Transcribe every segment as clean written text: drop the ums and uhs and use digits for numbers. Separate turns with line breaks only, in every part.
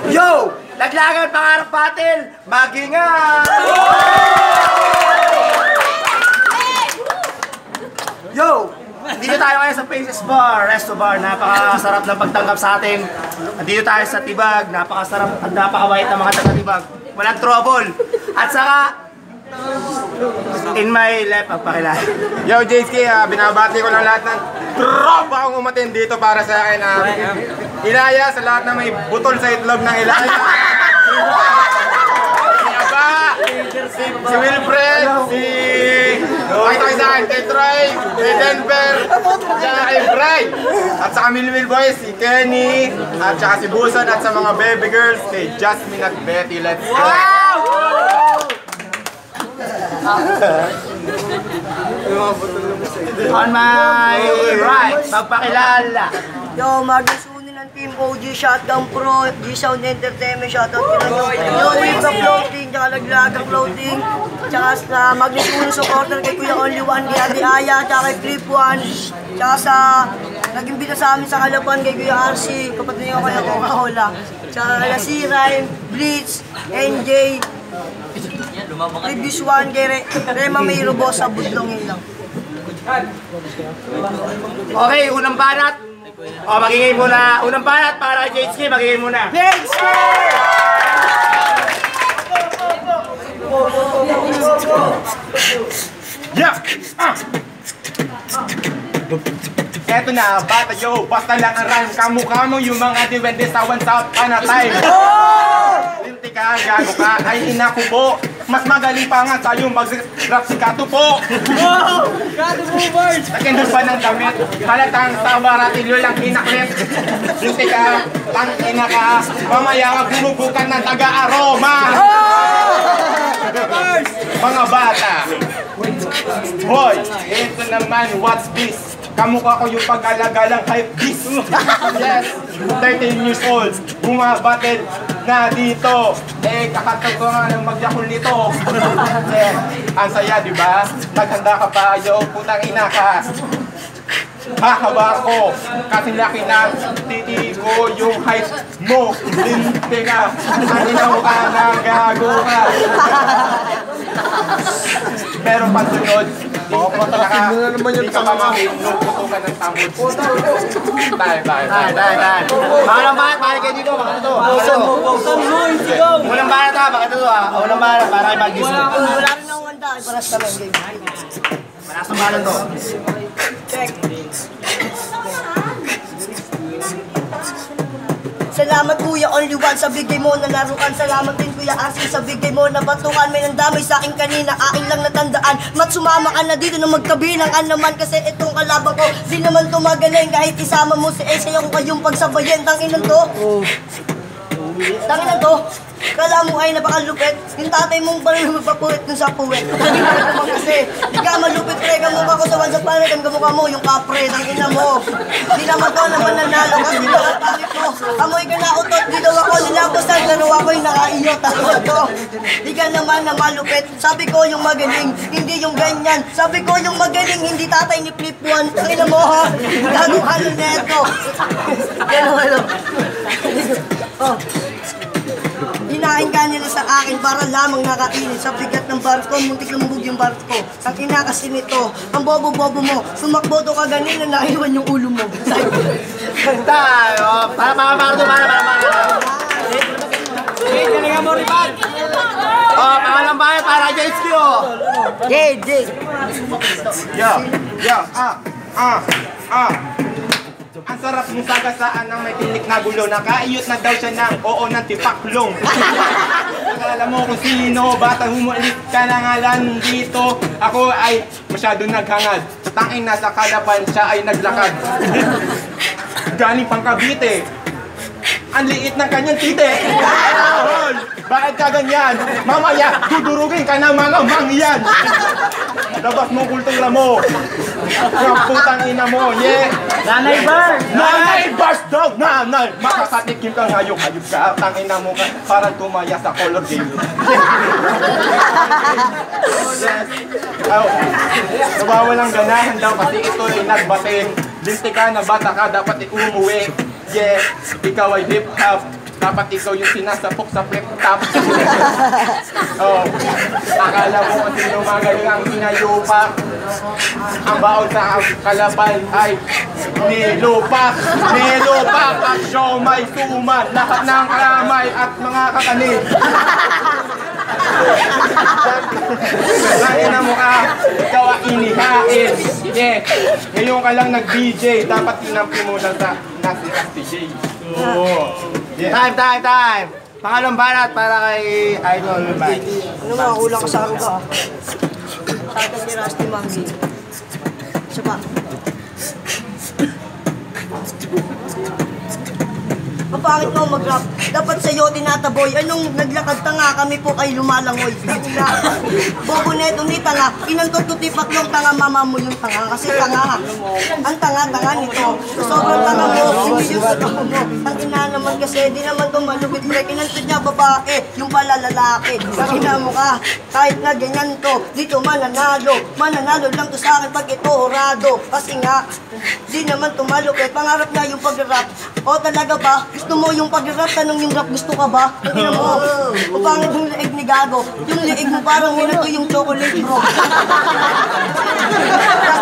Yo! Laglagan pangarap battle! Mag-ingat! Yo! Dito tayo ngayon sa Faces Bar, Resto Bar. Napakasarap ng pagtanggap sa atin. Dito tayo sa Tibag. Napakasarap at napakawait ng mga taga-Tibag. Walang trouble. At saka, in my left, magpakilala.
Yo, JSK, binabati ko lang lahat ng tropa akong umatin dito para sa akin. Ilaya sa lahat na may butol sa itlog ng Ilaya. Si Aba, si Wilfred, si Pakitakisan, kay Troy, kay Denver, at kay Bray. At sa Milwil Boys, si Kenny, at saka si Buson, at sa mga baby girls, kay Jasmine at Betty. Let's go!
On my right, magpakilala.
Yo, magasunin ng Team OG, Shotgun Pro, G-Sound Entertainment, shoutout ko lang yung Liga Floating, tsaka Laglagang Floating, tsaka sa magasunin supporter kay Kuya Only One, kay Ate Aya, tsaka kay Flip One, tsaka sa nag-imbita sa amin sa Kalapan kay Kuya RC, kapatid niyo kaya Coca-Cola, tsaka kay si Rhyme, Blitz, NJ, Previous One, kay Rema May Robosa, Budlongin lang.
Okay, unang banat. O, magiging muna. Unang banat para kay JSK, magiging muna. JSK!
Yeah! Eto na, bata yo, basta lang ang rhyme. Kamukha mo yung mga Diwende sa One South Time. Linti ka, gago ka, ay ina ko po. Mas magaling pa nga sa'yo mag-rap si Kato po. Kato po, boys! Nakindol pa ng damit, halatang sa baratilyo lang kinaklit. Linti ka, tang ina ka, mamaya magbumubukan ng taga-aroma. Mga bata, boy, ito naman, what's this? Kamukha ko yung pag-alagalang hype beast. Yes, 13 years old, bumabatid na dito. Eh, kakatag ko nga ng magyakul nito. Ang saya, di ba? Naghanda ka pa, yo, putang ina ka. Hahaba ko, kasi laki na titi ko yung hype mo. Linti ka, aninaw ka na gago ka. Pero pagsunod, hindi ka mamamit, nuputukan ng tamod. Tayo.
Mga banat, para kayo dito, baka ito. Unang banat ha, baka ito ha. Unang banat, para kayo mag-gising.
Wala rin akong handa, paras naman, game.
Manas ang balan to.
Check. Salamat Kuya Only One sa bigay mo na laruan. Salamat din Kuya Asin sa bigay mo na batukan. May nandamay sa akin kanina, akin lang natandaan. Mat sumama ka na dito na magkabilang ka naman. Kasi itong kalaban ko, di naman tumagaling. Kahit isama mo si Ace, ayaw ko kayong pagsabayin. Tanginan to. Tanginan to. Kala mo ay napakalupit. Yung tatay mong parang magpapuwit dun sa puwet. Tanginan naman kasi. Di ka malupit pre, kamukha ko sa Once Upon a Time. Kamukha mo yung kapre, tangina mo. Di naman to naman nanalo kasi nakapangit mo. Amoy ka na utot, di daw ako nilabasan. Pero ako yung nakaiyot. Tanginan to. Di ka naman na malupit. Sabi ko yung magaling, hindi yung ganyan. Sabi ko yung magaling, hindi tatay ni Flip One. Tangina mo ha. Gagong halo neto. Hello. Oh. Hinain ka nila sa akin para lamang nakainin sa bigat ng barko, muntik lumubog yung barko. Ang ina kasi nito, ang bobo-bobo mo, sumakboto ka ganina, naiwan yung ulo mo.
Tayo, para. Galingan mo rin, Pat. Pangalang bayan para JSK, oh.
Jay.
Ang sarap ng sagasaan ng may tinik na gulo. Nakaiyot na daw siya ng oo ng tipaklong. Akala mo kung sino, bata humulit ka na ngalan dito. Ako ay masyadong naghangad. Tangin na sa Kalapan, siya ay naglakad. Galing pang Cavite. Ang liit ng kanyang tite. Bakit ka ganyan? Mamaya, dudurugin ka ng mga mangyan. Labas mo kultura mo. Yung putang ina mo, yeah.
Nanay Bars!
Nanay Bars daw! Nanay! Makakatikim ka ngayon. Hayop ka, tangina mo ka. Parang tumaya sa color game. Nawawalang ganahan daw kasi ito ay nagbating. Linti ka na bata ka, dapat umuwi. Yeah, ikaw ay hip-hop. dapat ikaw yung sinasapok sa flip top. Oh, akala mo kung sino magaling ang sinayupak. Ang baon sa kalaban ay nilupak. Nilupak at siomay, suman, lahat ng karamay at mga kakanin. Ngayon na mo ka, ikaw ang inihain. Yeah. Ngayon ka lang nag-DJ, dapat kinampi mo lang sa nasi J.
Yeah. Time! Pangalawang banat para kay Idol Mike.
Ano mga kulang ka sa aruga? Tatag ni Rusty Mangi. Isa pa. Kapangit mo mag-rap. Dapat sa'yo tinataboy. Anong naglakad tanga kami po kay lumalangoy. Bobo neto ni tanga. Inantot ko tipak yung tanga, mama mo yung tanga. Kasi tanga. Ang tanga nito. Sobrang tanga mo. Hindi yung tanga mo. Ang ina naman kasi, di naman ito malupit. Inantot niya babae, yung pala lalaki. Ang ina mo ka, kahit na ganyan to, dito mananalo. Mananalo lang to sa akin pag ito horado. Kasi nga, di naman tumalupit. Pangarap niya yung pag-rap. O talaga ba? Gusto mo yung pag-rap? Tanong yung rap, gusto ka ba? Ang ina mo, o pangit yung leeg ni Gago. Yung leeg mo parang minato yung chocolate bro.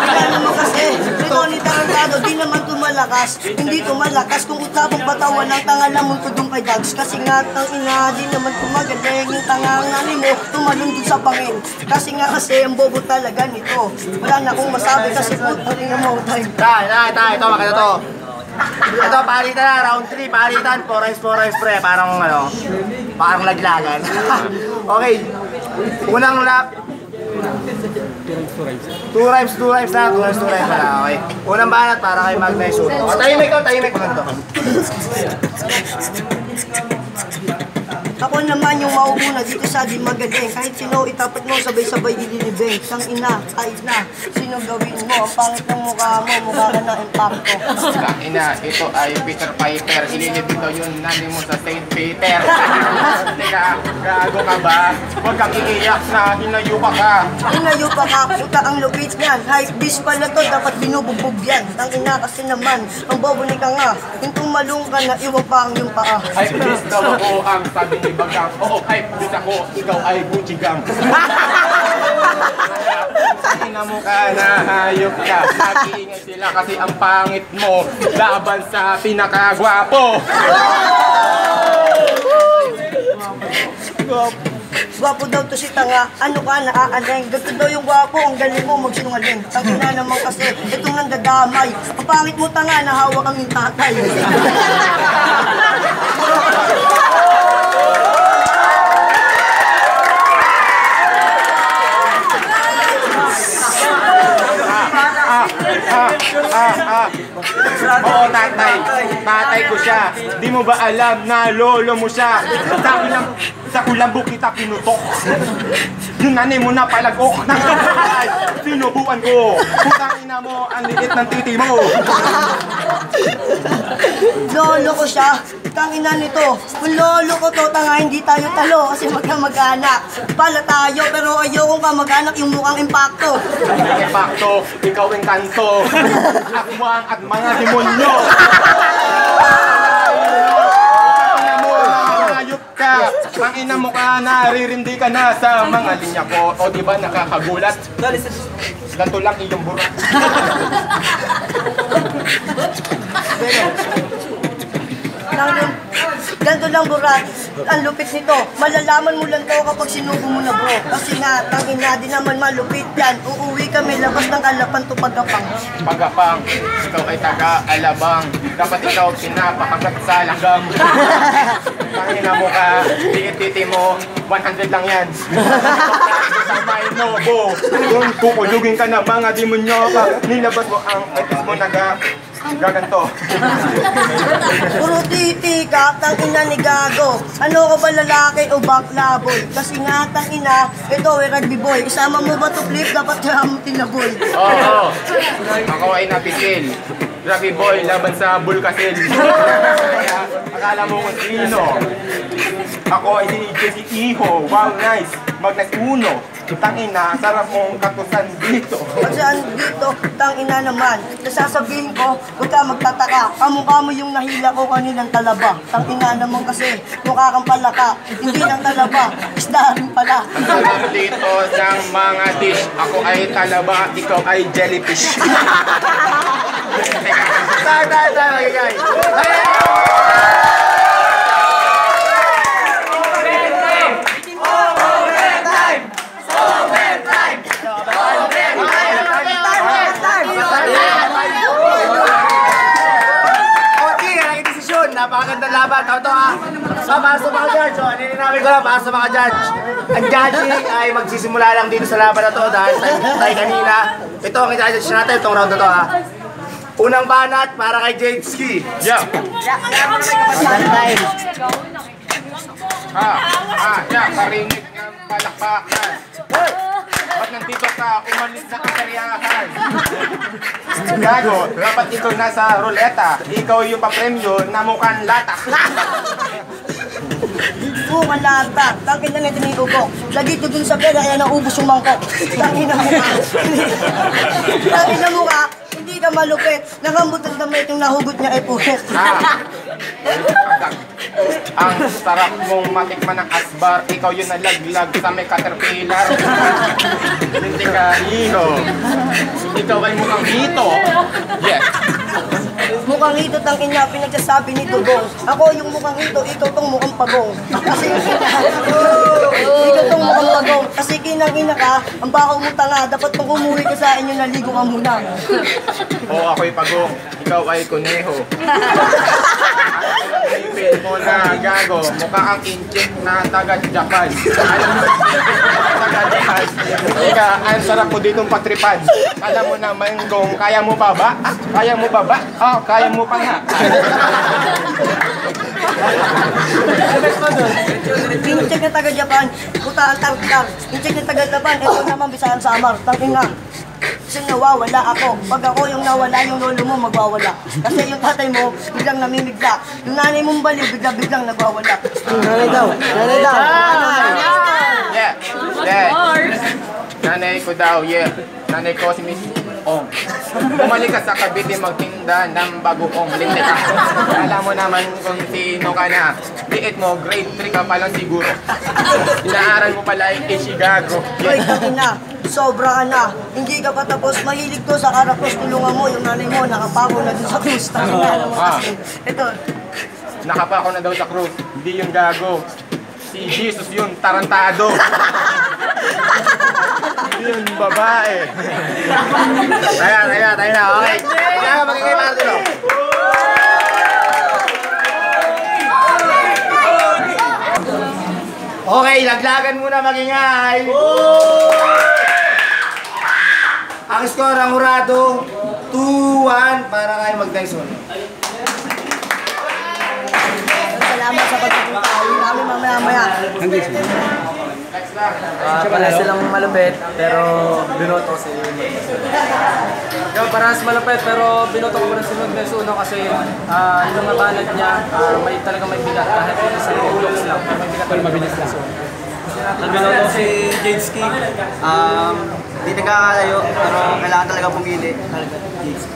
Kaya naman kasi, ito ni Tarantado, di naman tumalakas. Hindi tumalakas kung utabong batawan ng tanga lamon ko dun kay Dags. Kasi nga, tang ina, di naman tumagaling. Yung tanga ang nani mo, tumalun dun sa pangin. Kasi nga kasi, ang bobo talaga nito. Wala na akong masabi kasi putang ina mo.
Tayo, ito makita to. Ito, palitan na, round 3, palitan, 4 rice pre, parang laglagan. Okay, unang lap. 2 rhymes na, okay. Unang banat para kay Magnay Suno. O, tahimik ko lang to.
Ako naman yung mauuna dito sa di magaling. Kahit sino itapat mo, sabay-sabay ililibing. Sang ina, kahit na, sino gawin mo. Ang pangit ng mukha mo, mukha ka ng impacto.
Sang ina, ito ay Peter Piper. Ililibig daw yun nani mo sa St. Peter. Teka, gago ka ba? Huwag kang iiyak na hinayupa ka.
Inayo pa ka, puta ang lupit niyan. Hype beast pala to, dapat binubugbog yan. Ang ina kasi naman, ang bobo ni ka nga. Yung tumalong ka na, iwan pa ang yung paa.
Ay, bis daw ako ang sabi ni Bagang. Oo, ay, bis ako, ikaw ay Gucci Gang. Ina mo ka, nahayop ka. Nag-iingay sila kasi ang pangit mo laban sa pinakagwapo.
Gwapo daw to si tanga, ano ka, naaaleng. Ganto daw yung gwapo, ang galing mo magsinungaling. Tangina naman kasi, itong nandadamay. Ang pangit mo tanga, nahawak ang yung tatay.
Oo, tatay ko siya. Di mo ba alam na lolo mo siya? Sa kulambo kita pinutok. Yung nanay mo na palagok. Sinubuan ko. Putang ina mo, ang liit ng titi mo.
Lolo ko siya, tangina nito. Kung lolo ko to, tanga, hindi tayo talo kasi magkamag-anak. Pala tayo, pero ayokong kamag-anak yung mukhang impacto.
Ang impacto, ikaw ang kanto. Akmang at mga demonyo. Ayop ka. Pangina mo ka, naririndi ka na sa mga linya ko. O diba nakakagulat? Ganto lang iyong burat.
Ganto lang burat, ang lupit nito. Malalaman mo lang to kapag sinubo mo na bro. Kasi nga, tangina din naman malupit yan. Uuwi kami labas ng kalapan to pagkapang.
Pagkapang, ikaw ay taga-alabang. Dapat ikaw pinapakagat sa langgam. Pangina mo ka, titi mo, 100 lang yan. Sa may nobo, kung kukulugin ka na mga demonyo ka, nilabas mo ang etis mo gaganto.
Puro titi ka, tangina ni Gago. Ano ka ba lalaki o bakla boy? Kasi nga, tangina, ito ay rugby boy. Isama mo ba to flip? Dapat mo tinaboy.
Oo, ako ay napisil. Rugby boy laban sa Bulkasil. Kaya Akala mo kung sino. Ako ay si Jesse Iho. Wow, nice. Magnas uno. Tangina, sarap mong katusan dito.
Kasi dito, tangina naman. Sasabihin ko, huwag ka magtataka. Kamukha mo yung nahila ko kaninang talaba. Tangina naman kasi, mukha kang palaka. Hindi lang talaba, isda rin pala.
Ang sarap dito ng mga dish. Ako ay talaba, ikaw ay jellyfish.
Tayo, magigay. Napakagandang laban. Ito ha. Para sa mga judge. Nininamin ko lang para sa mga judge. Ang judging ay magsisimula lang dito sa laban na to dahil tayo kanina. Ito ang i-judge natin itong round na to ha. Unang banat para kay Jade Ski.
Yeah. Yeah, parinig ng palakpakan. Ba't nandito ka? Umalis na kasariyahan. Gago, dapat ikaw nasa ruleta. Ikaw yung papremyo na mukhang lata.
Bunga lata, tangin na natin yung ugok. Lagi ito dun sa pera, kaya naubos yung mangkok. Tangin na mukha. Tangin na mukha, hindi ka malupit. Nakambutan na may itong nahugot niya ay puwet.
Ang sarap mong matikman ng asbar. Ikaw yung nalaglag sa may caterpillar. Hindi ka hino. Ikaw ay mukhang hito. Yes.
Mukhang ito tangin na pinagsasabi ni Dugong. Ako yung mukhang ito, ikaw tong mukhang pagong. Kasi ikaw tong mukhang pagong. Kasi kinang-ina ka, ang bakaw mo tanga. Dapat pag umuwi ka sa inyo, naligo ka muna.
Oo, ako'y pagong. Ikaw ay kuneho. Ipil mo na gago. Mukha kang inchik na taga-Japan. Alam mo, taga-Japan. Ika, ang sarap mo ditong patripan. Alam mo naman kung kaya mo pa ba? Kaya mo pa ba? Oh, kaya mo pa nga.
Pincheck na taga-Japan, puta ang tartar. Pincheck na taga-Japan, ito naman Bisayang Samar. Tangin nga. Kasi nawawala ako. Pag ako yung nawala, yung lolo mo magwawala. Kasi yung tatay mo, biglang namimigla. Yung nanay mong baliw, biglang nagwawala.
Nanay daw.
Yeah. Yeah. Nanay ko daw, yeah. Nanay ko si Miss Ong. Bumalik ka sa Cavite magtinda ng bagoong lintik ka. Alam mo naman kung sino ka na. Liit mo, grade 3 ka pa lang siguro. Inaaral mo pala yung Ishigago.
Hoy, tangina, sobra ka na. Hindi ka pa tapos, mahilig to sa karapos. Tulungan mo, yung nanay mo, nakapako na dun sa krus. Tangina naman kasi. Ito,
Nakapako na daw sa krus. Hindi yung gago. Si Jesus yun, tarantado. Yun, babae.
Tayo na. Okay. Kaya magigay para dito. Okay, laglagan muna magingay. Ang score ang hurado, 2-1 para kay Magdayson.
salamat sa pagpupunta. Ayun namin mamaya-maya.
Parehas silang malupit, pero binoto ko si parehas malupit, pero binoto ko pa rin si Magnes Uno kasi yung mabanad niya, talagang may bigat kahit ito sa looks lang. May bigat pero mabilis lang. Binoto ko si Jade Ski.
Hindi nagkakalayo, pero kailangan talaga pumili. Talaga, Jade Ski.